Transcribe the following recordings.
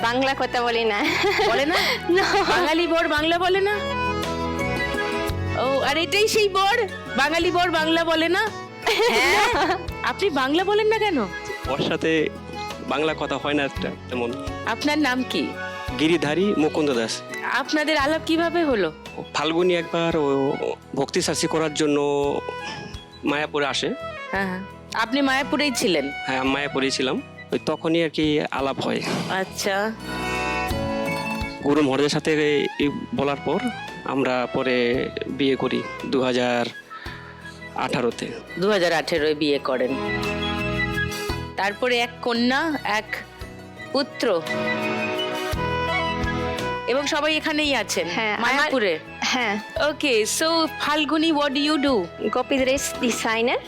বাংলা কথা বলি না। বলে না? No. বাঙালি বর বাংলা বলে না? ও, আর এটাই সেই বর বাঙালি বর বাংলা বলে না? হ্যাঁ, আপনি বাংলা বলেন না কেন? ওর সাথে বাংলা কথা হয় না তেমন। আপনার নাম কি? গিরিধারী মুকুন্দ দাস। আপনাদের আলাপ কিভাবে হলো? ফাল্গুনি একবার ও ভক্তি শাস্তি করার জন্য মায়াপুরে আসে। হ্যাঁ, আপনি মায়াপুরেই ছিলেন? হ্যাঁ, আমি মায়াপুরেই ছিলাম। ওই তখনই আর কি আলাপ হয়। আচ্ছা, গুরু মহারাজের সাথে এই বলার পর আমরা পরে বিয়ে করি 2018-তে। 2018 বিয়ে করেন। তারপরে এক কন্যা, এক পুত্র, এবং সবাই এখানেই আছেন হ্যাঁ, মায়াপুরে। হ্যাঁ, okay, so Falguni, what do you do? Gopi dress designer.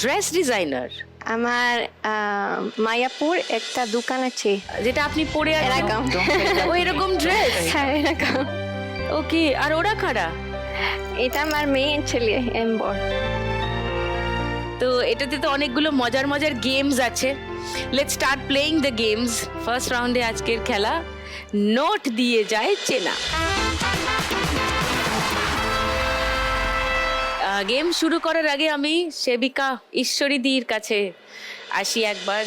Dress designer? আমার মায়াপুর একটা দোকান আছে। যেটা আপনি পরে আছেন এরকম। ও এরকম ড্রেস? হ্যাঁ, এরকম। ওকে, আর ওরা কারা? এটা আমার মেয়ে ছেলে এম্বর। তো এটাতে তো অনেকগুলো মজার মজার গেমস আছে। Let's start playing the games. First রাউন্ডে আজকের খেলা নোট দিয়ে যায় চেনা। গেম শুরু করার আগে আমি সেবিকা ঈশ্বরী দির কাছে আসি একবার।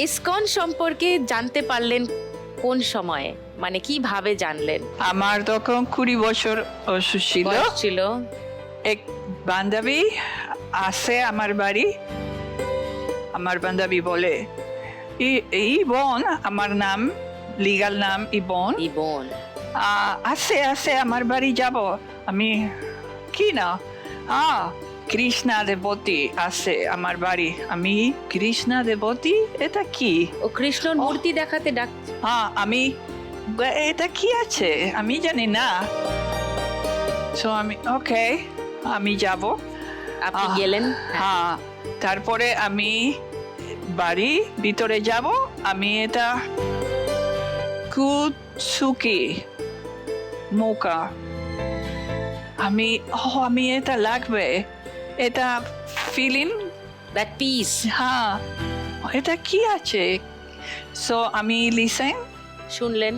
ইসকন সম্পর্কে জানতে পারলেন কোন সময়ে, মানে কিভাবে জানলেন? আমার তখন 20 বছর অসুস্থ ছিল। বয়স ছিল? এক বান্ধবী আসে আমার বাড়ি। আমার বান্ধবী বলে, এই বোন, আমার নাম লিগাল নাম ইবন, ইবন। আসে আমার বাড়ি যাব। আমি কি না, কৃষ্ণা দেবতী আছে আমার বাড়ি। আমি কৃষ্ণা দেবতী, এটা কি? ও কৃষ্ণর মূর্তি দেখাতে ডাক। আমি এটা কি আছে আমি জানি না। সো আমি ওকে, আমি যাব। আপনি গেলেন? হ্যাঁ, তারপরে আমি বাড়ি ভিতরে যাব। আমি এটা কুৎসুকি মোকা, আমি এটা লাগবে, এটা ফিলিং দ্যাট পিস। হ্যাঁ, এটা কি আছে? সো আমি লিসেন শুনলেন?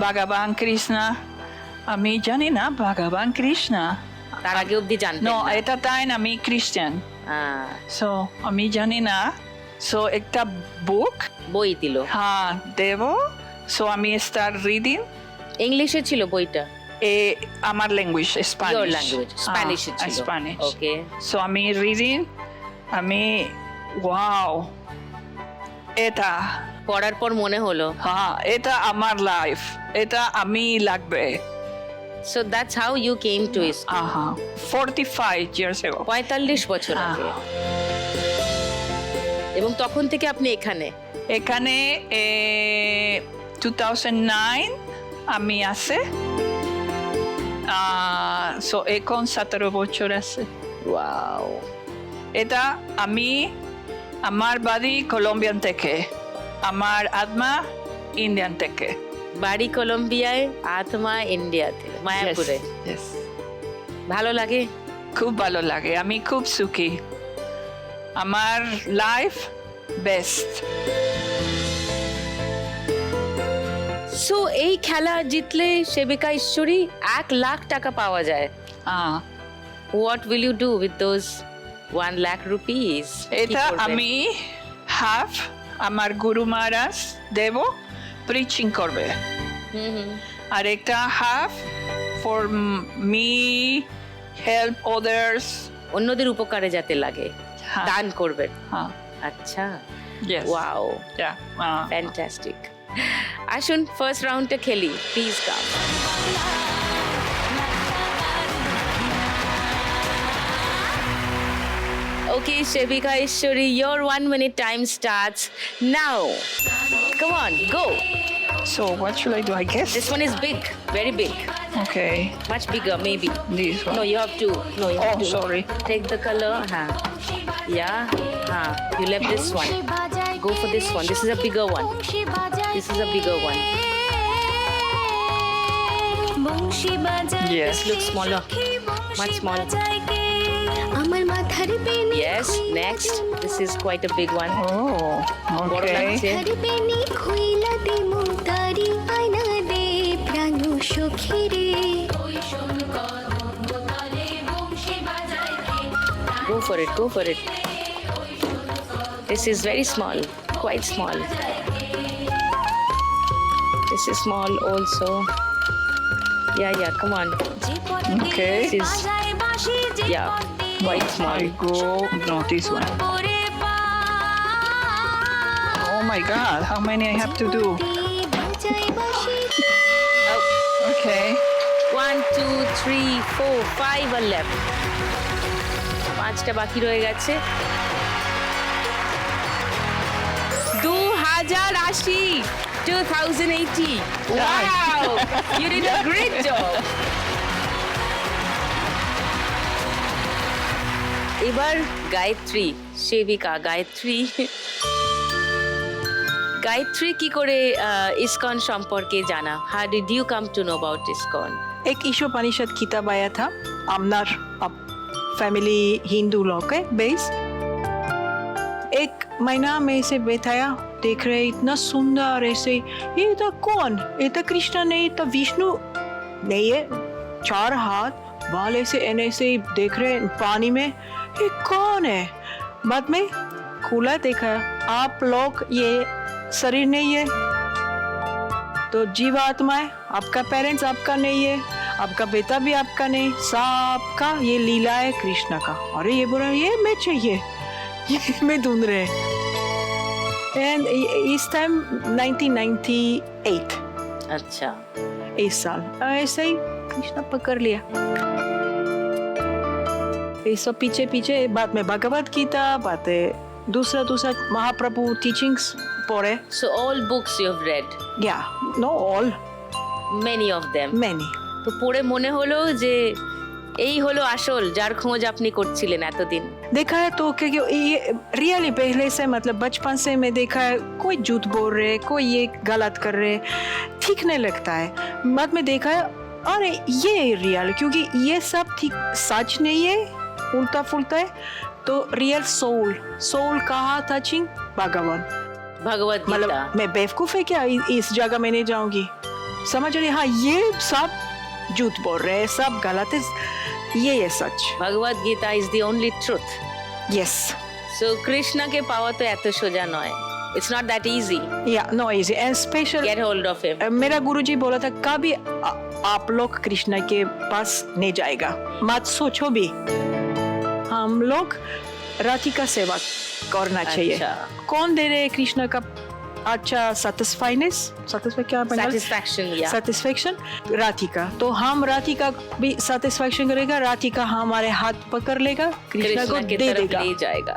ভগবান কৃষ্ণা, আমি জানি না ভগবান কৃষ্ণা। তার আগে অবধি জানতেন নো, না? এটা তাই না, আমি খ্রিস্টান। সো আমি জানি না। সো একটা বুক বই দিল? হ্যাঁ দেব। সো আমি স্টার্ট রিডিং। ইংলিশে ছিল বইটা? আমার ল্যাঙ্গুয়েজ ইওর স্প্যানিশ। ল্যাঙ্গুয়েজ স্প্যানিশে ছিল? স্প্যানিশ। ওকে। সো আমি রিডিং, আমি ওয়াও, এটা পড়ার পর মনে হলো হ্যাঁ, এটা আমার লাইফ, এটা আমি লাগবে। So that's how you came to ISKCON. 45 years ago. 45 বছর আগে। এবং তখন থেকে আপনি এখানে? এখানে 2009 আমি আছে। সো এখন 17 বছর আছে। ওয়াও। এটা আমি, আমার বাড়ি কলম্বিয়ান থেকে, আমার আত্মা ইন্ডিয়ান থেকে। বাড়ি কলম্বিয়ায়, আত্মা ইন্ডিয়াতে, মায়াপুরে। Yes. ভালো লাগে? খুব ভালো লাগে, আমি খুব সুখী। আমার লাইফ বেস্ট। সো এই খেলা জিতলে সেবিকা ঈশ্বরী 1 লাখ টাকা পাওয়া যায়। What will you do with those 1 lakh rupees? এটা আমি হাফ আমার গুরু মহারাজ দেব, প্রিচিং করবে। আর একটা half for me, help others, অন্যদের উপকারে যাতে লাগে, দান করবেন। হ্যাঁ, আচ্ছা, yes. Wow, Yeah. ফ্যান্টাস্টিক। আসুন ফার্স্ট রাউন্ডটা খেলি, please come. Okay, Shebika Ishwari, your 1 minute time starts now. Come on, go. So what should I do? I guess. This one is big, very big. Okay. Much bigger, maybe. This one. No, you have to. No, you have Oh, to. sorry. Take the color. Yeah. You left this one. Go for this one. This is a bigger one. This is a bigger one. Yes. This looks smaller. Much smaller. আমার মাথার বেনি Yes, next. This is quite a big one. Oh, বড় okay. লাগছে। মাথার বেনি খুইলা দে মুতারি আয়না দে প্রাণ সখী রে Go for it, go for it. This is very small, quite small. This is small also. Yeah, come on. Okay. This is, yeah, quite small. I go, no, this one. Oh my God, how many I have to do? Okay. 1, 2, 3, 4, 5 are left. 5টা বাকি রয়ে গেছে। 2080, 2080. Wow, you did a great job. এবার গায়ত্রী, সেবিকা গায়ত্রী। গায়ত্রী কি করে ISKCON সম্পর্কে জানা? How did you come to know about ISKCON? एक ईशोपनिषद किताब आया था आमनार फैमिली हिंदू लोग के बेस। एक महीना में से बैठाया देख रहे इतना सुंदर ऐसे ये तो कौन, ये तो कृष्ण नहीं, तो विष्णु नहीं है, 4 हाथ बाल ऐसे ऐसे देख रहे पानी में, ये कौन है? बाद में खुला देखा आप लोग ये शरीर नहीं है, तो जीवात्मा है, आपका पेरेंट्स आपका नहीं है, आपका बेटा भी आपका नहीं, सबका ये लीला है कृष्ण का। अरे ये बोला ये मैं चाहिए, ये मैं ढूंढ रहे। एंड इस टाइम 1998 আচ্ছা, इस साल ऐसे ही कृष्ण पकड़ लिया। ये सब पीछे पीछे बाद में भगवत गीता बातें दूसरा महाप्रभु टीचिंग्स पढ़े। so all books you have read, या know all many of them. Many তো পড়ে মনে হলো যে এই হলো আসল যার খোঁজ আপনি করছিলেন এতদিন। देखा है तो क्योंकि ये रियली पहले से मतलब बचपन से मैं देखा है कोई झूठ बोल रहे, कोई ये गलत कर रहे, ठीक नहीं लगता है। बाद में देखा है अरे ये रियल, क्योंकि ये सब ठीक सच नहीं है, उल्टा फुल्टा है। तो रियल सोल कहा टचिंग भगवान, ভগবত গীতা। मतलब मैं बेवकूफ है क्या इस जगह में नहीं जाऊंगी? समझ रही? हाँ ये सब झूठ बोल रहे हैं, सब गलत है, ये सच। Bhagavad Gita is the only truth. Yes so কৃষ্ণকে পাওয়া তো এত সোজা নয়। It's not that easy. या no easy and special. Get hold of him. मेरा गुरुजी बोला था कभी आप लोग कृष्ण के पास नहीं जाएगा, मत सोचो भी, हम लोग राखी का सेवा करना चाहिए। अच्छा। कौन दे रहे हैं कृष्ण का अच्छा सेटिस्फाई क्या স্যাটিসফ্যাকশন, ইয়া। सेटिस्फेक्शन राधिका, तो हम राधिका भी सेटिस्फेक्शन करेगा, राधिका हमारे हाथ पकड़ लेगा, कृष्ण को कृष्ण की दे तरफ देगा। ले जाएगा।